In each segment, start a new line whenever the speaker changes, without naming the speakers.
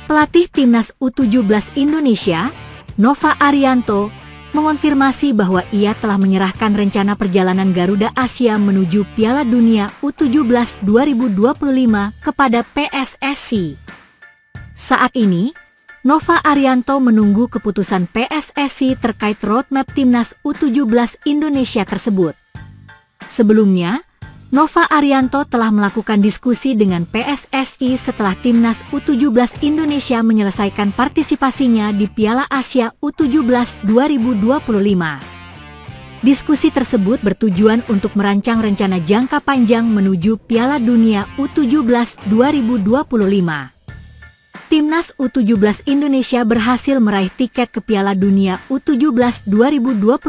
Pelatih Timnas U17 Indonesia, Nova Arianto, mengonfirmasi bahwa ia telah menyerahkan rencana perjalanan Garuda Asia menuju Piala Dunia U17 2025 kepada PSSI. Saat ini, Nova Arianto menunggu keputusan PSSI terkait roadmap Timnas U17 Indonesia tersebut. Sebelumnya, Nova Arianto telah melakukan diskusi dengan PSSI setelah Timnas U17 Indonesia menyelesaikan partisipasinya di Piala Asia U17 2025. Diskusi tersebut bertujuan untuk merancang rencana jangka panjang menuju Piala Dunia U17 2025. Timnas U17 Indonesia berhasil meraih tiket ke Piala Dunia U17 2025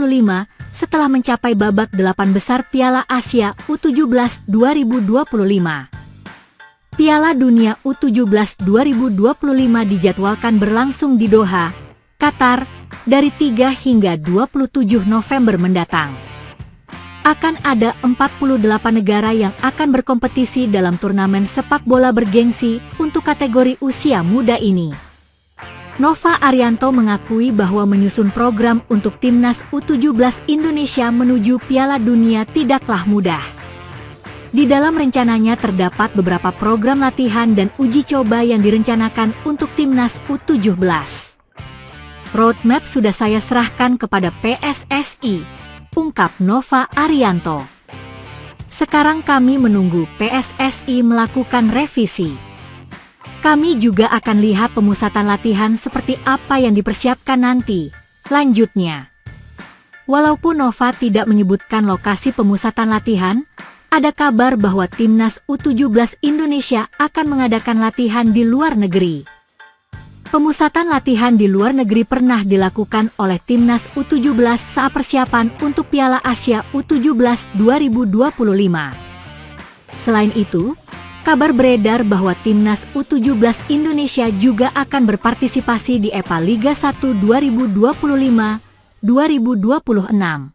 setelah mencapai babak 8 besar Piala Asia U17 2025. Piala Dunia U17 2025 dijadwalkan berlangsung di Doha, Qatar, dari 3 hingga 27 November mendatang. Akan ada 48 negara yang akan berkompetisi dalam turnamen sepak bola bergengsi untuk kategori usia muda ini. Nova Arianto mengakui bahwa menyusun program untuk Timnas U17 Indonesia menuju Piala Dunia tidaklah mudah. Di dalam rencananya terdapat beberapa program latihan dan uji coba yang direncanakan untuk Timnas U17. Roadmap sudah saya serahkan kepada PSSI, ungkap Nova Arianto. Sekarang kami menunggu PSSI melakukan revisi. Kami juga akan lihat pemusatan latihan seperti apa yang dipersiapkan nanti, lanjutnya. Walaupun Nova tidak menyebutkan lokasi pemusatan latihan, ada kabar bahwa Timnas U17 Indonesia akan mengadakan latihan di luar negeri. Pemusatan latihan di luar negeri pernah dilakukan oleh Timnas U17 saat persiapan untuk Piala Asia U17 2025. Selain itu, kabar beredar bahwa Timnas U17 Indonesia juga akan berpartisipasi di EPA Liga 1 2025-2026.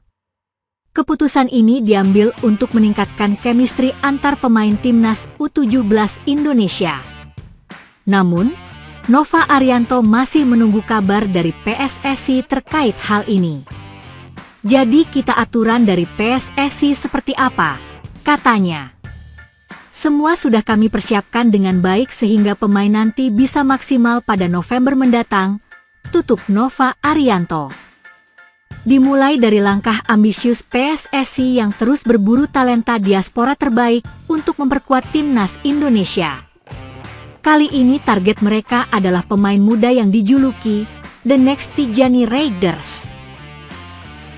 Keputusan ini diambil untuk meningkatkan chemistry antar pemain Timnas U17 Indonesia. Namun, Nova Arianto masih menunggu kabar dari PSSI terkait hal ini. Jadi kita aturan dari PSSI seperti apa? Katanya. Semua sudah kami persiapkan dengan baik sehingga pemain nanti bisa maksimal pada November mendatang, tutup Nova Arianto. Dimulai dari langkah ambisius PSSI yang terus berburu talenta diaspora terbaik untuk memperkuat Timnas Indonesia. Kali ini target mereka adalah pemain muda yang dijuluki The Next Tijani Raiders.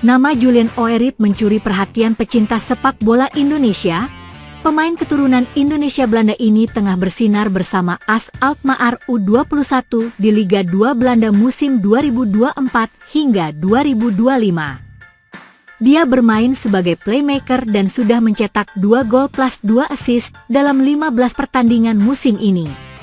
Nama Julian Oerip mencuri perhatian pecinta sepak bola Indonesia. Pemain keturunan Indonesia Belanda ini tengah bersinar bersama AS Alkmaar U21 di Liga 2 Belanda musim 2024 hingga 2025. Dia bermain sebagai playmaker dan sudah mencetak 2 gol plus 2 assist dalam 15 pertandingan musim ini.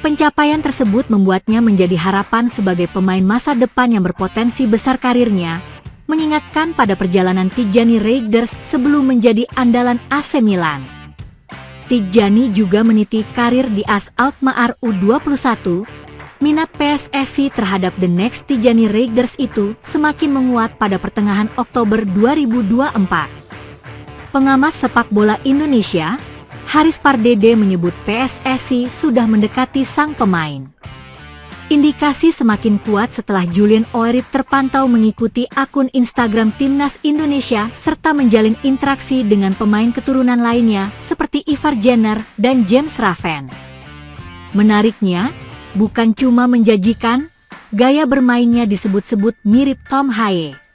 Pencapaian tersebut membuatnya menjadi harapan sebagai pemain masa depan yang berpotensi besar karirnya, mengingatkan pada perjalanan Tijani Raiders sebelum menjadi andalan AC Milan. Tijani juga meniti karir di AS Alkmaar U21. Minat PSSI terhadap The Next Tijani Raiders itu semakin menguat pada pertengahan Oktober 2024. Pengamat sepak bola Indonesia, Haris Pardede menyebut PSSI sudah mendekati sang pemain. Indikasi semakin kuat setelah Julian Oerip terpantau mengikuti akun Instagram Timnas Indonesia serta menjalin interaksi dengan pemain keturunan lainnya seperti Ivar Jenner dan James Raven. Menariknya, bukan cuma menjanjikan, gaya bermainnya disebut-sebut mirip Tom Haye.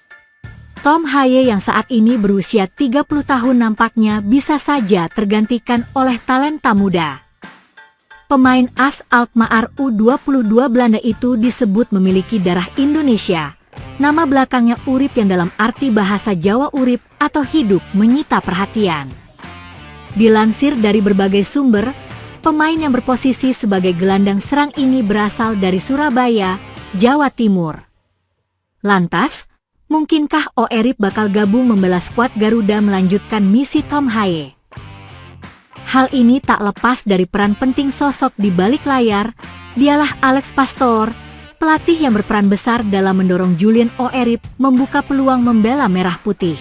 Tom Haye yang saat ini berusia 30 tahun nampaknya bisa saja tergantikan oleh talenta muda. Pemain AS Alkmaar U22 Belanda itu disebut memiliki darah Indonesia. Nama belakangnya Urip yang dalam arti bahasa Jawa urip atau hidup menyita perhatian. Dilansir dari berbagai sumber, pemain yang berposisi sebagai gelandang serang ini berasal dari Surabaya, Jawa Timur. Lantas, mungkinkah Oerip bakal gabung membela skuad Garuda melanjutkan misi Tom Haye? Hal ini tak lepas dari peran penting sosok di balik layar, Dialah Alex Pastor, pelatih yang berperan besar dalam mendorong Julian Oerip membuka peluang membela Merah Putih.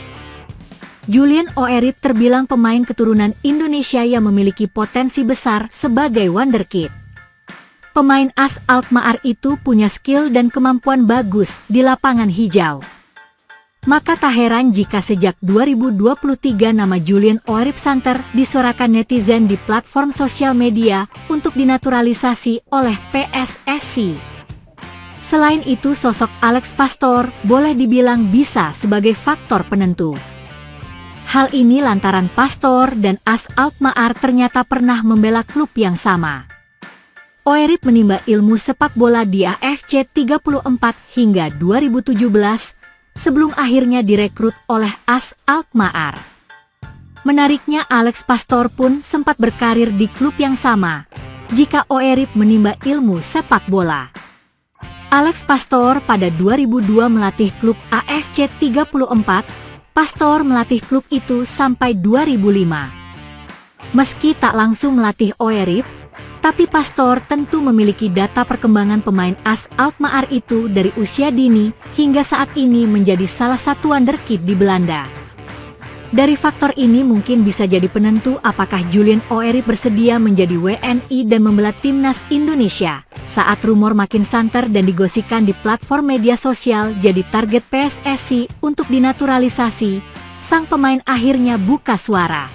Julian Oerip terbilang pemain keturunan Indonesia yang memiliki potensi besar sebagai wonderkid. Pemain AS Alkmaar itu punya skill dan kemampuan bagus di lapangan hijau. Maka tak heran jika sejak 2023 nama Julian Oerip santer disuarakan netizen di platform sosial media untuk dinaturalisasi oleh PSSI. Selain itu, sosok Alex Pastor boleh dibilang bisa sebagai faktor penentu. Hal ini lantaran Pastor dan AS Alkmaar ternyata pernah membela klub yang sama. Oerip menimba ilmu sepak bola di AFC 34 hingga 2017 sebelum akhirnya direkrut oleh AS Alkmaar. Menariknya, Alex Pastor pun sempat berkarir di klub yang sama jika Oerip menimba ilmu sepak bola. Alex Pastor pada 2002 melatih klub AFC 34, Pastor melatih klub itu sampai 2005. Meski tak langsung melatih Oerip, tapi Pastor tentu memiliki data perkembangan pemain AS Alkmaar itu dari usia dini hingga saat ini menjadi salah satu wonderkid di Belanda. Dari faktor ini mungkin bisa jadi penentu apakah Julian Oerip bersedia menjadi WNI dan membela timnas Indonesia. Saat rumor makin santer dan digosipkan di platform media sosial jadi target PSSI untuk dinaturalisasi, sang pemain akhirnya buka suara.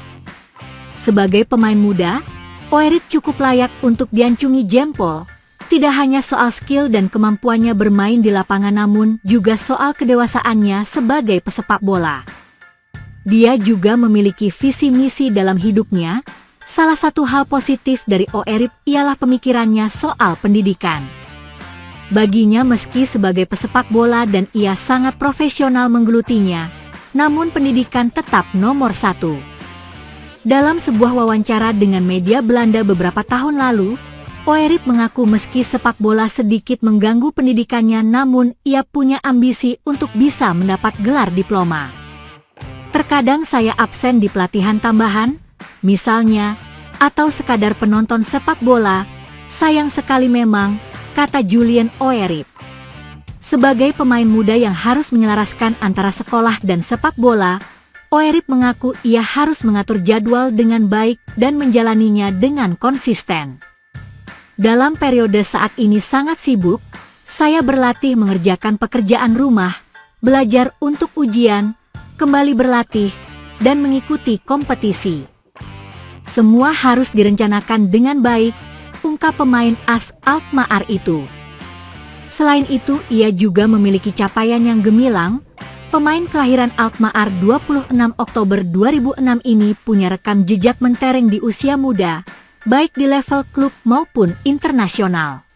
Sebagai pemain muda, Oerip cukup layak untuk diancungi jempol, tidak hanya soal skill dan kemampuannya bermain di lapangan namun juga soal kedewasaannya sebagai pesepak bola. Dia juga memiliki visi misi dalam hidupnya. Salah satu hal positif dari Oerip ialah pemikirannya soal pendidikan. Baginya meski sebagai pesepak bola dan ia sangat profesional menggelutinya, namun pendidikan tetap nomor satu. Dalam sebuah wawancara dengan media Belanda beberapa tahun lalu, Oerip mengaku meski sepak bola sedikit mengganggu pendidikannya namun ia punya ambisi untuk bisa mendapat gelar diploma. Terkadang saya absen di pelatihan tambahan, misalnya, atau sekadar penonton sepak bola, sayang sekali memang, kata Julian Oerip. Sebagai pemain muda yang harus menyelaraskan antara sekolah dan sepak bola, Oerip mengaku ia harus mengatur jadwal dengan baik dan menjalaninya dengan konsisten. Dalam periode saat ini sangat sibuk, saya berlatih mengerjakan pekerjaan rumah, belajar untuk ujian, kembali berlatih, dan mengikuti kompetisi. Semua harus direncanakan dengan baik, ungkap pemain AS Alkmaar itu. Selain itu, ia juga memiliki capaian yang gemilang. Pemain kelahiran Alkmaar 26 Oktober 2006 ini punya rekam jejak mentereng di usia muda, baik di level klub maupun internasional.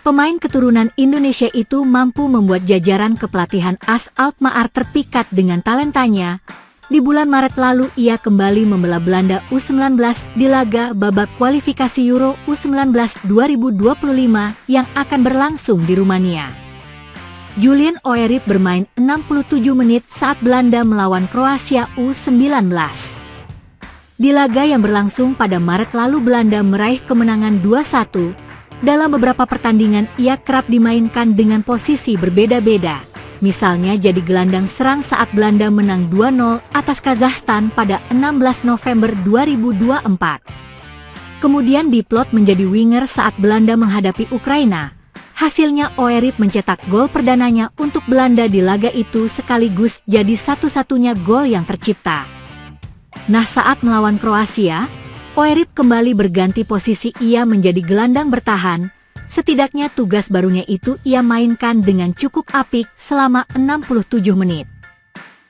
Pemain keturunan Indonesia itu mampu membuat jajaran kepelatihan AS Alkmaar terpikat dengan talentanya. Di bulan Maret lalu ia kembali membela Belanda U19 di laga babak kualifikasi Euro U19 2025 yang akan berlangsung di Rumania. Julian Oerip bermain 67 menit saat Belanda melawan Kroasia U19. Di laga yang berlangsung pada Maret lalu Belanda meraih kemenangan 2-1. Dalam beberapa pertandingan ia kerap dimainkan dengan posisi berbeda-beda. Misalnya jadi gelandang serang saat Belanda menang 2-0 atas Kazakhstan pada 16 November 2024. Kemudian diplot menjadi winger saat Belanda menghadapi Ukraina. Hasilnya Oerip mencetak gol perdananya untuk Belanda di laga itu sekaligus jadi satu-satunya gol yang tercipta. Nah, saat melawan Kroasia, Oerip kembali berganti posisi, ia menjadi gelandang bertahan. Setidaknya tugas barunya itu ia mainkan dengan cukup apik selama 67 menit.